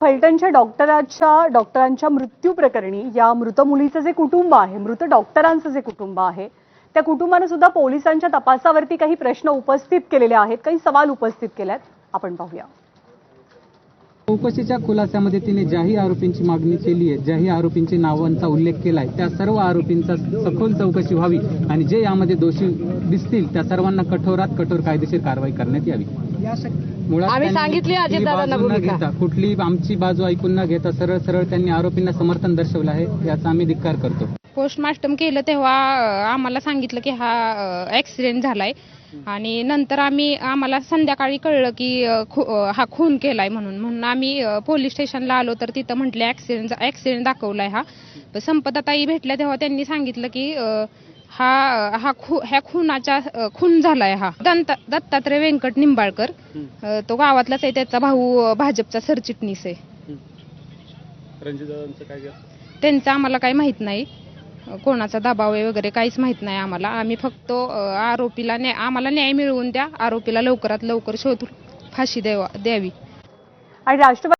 फलटणच्या डॉक्टरांच्या मृत्यू प्रकरणी या मृत मुलीचं जे कुटुंब आहे, मृत डॉक्टरांचं जे कुटुंब आहे, त्या कुटुंबाने सुद्धा पोलिसांच्या तपासावरती काही प्रश्न उपस्थित केलेले आहेत, काही सवाल उपस्थित केले आहेत. आपण पाहूया. चौकशीच्या खुलास्यामध्ये तिने ज्याही आरोपींची मागणी केली आहे, ज्याही आरोपींच्या नावांचा उल्लेख केलाय, त्या सर्व आरोपींचा सखोल चौकशी व्हावी आणि जे यामध्ये दोषी दिसतील त्या सर्वांना कठोरात कठोर कायदेशीर कारवाई करण्यात यावी. आम्ही सांगितली अजितदादांना भूमिका. कुठली आमची बाजू ऐकून न घेता सरळ सरळ त्यांनी आरोपींना समर्थन दर्शवलं आहे, याचा आम्ही धिक्कार करतो. पोस्टमार्टम केलं तेव्हा आम्हाला सांगितलं की हा ऍक्सिडेंट झालाय आणि नंतर आम्हाला संध्याकाळी कळलं की हा खून केलाय म्हणून आम्ही पोलीस स्टेशनला आलो तर तिथं म्हटले ऍक्सिडेंट दाखवलाय हा. संपदाताई भेटल्या तेव्हा त्यांनी सांगितलं की ह्या खून झालाय हा. दत्तात्रय व्यंकट निंबाळकर, तो गावातलाच आहे, त्याचा भाऊ भाजपचा सरचिटणीस आहे. त्यांचं आम्हाला काही माहित नाही, कोणाचा दबाव आहे वगैरे काहीच माहित नाही आम्हाला. आम्ही फक्त आम्हाला न्याय मिळवून द्या, आरोपीला लवकरात लवकर शोधून फाशी द्यावी. आणि राष्ट्रवादी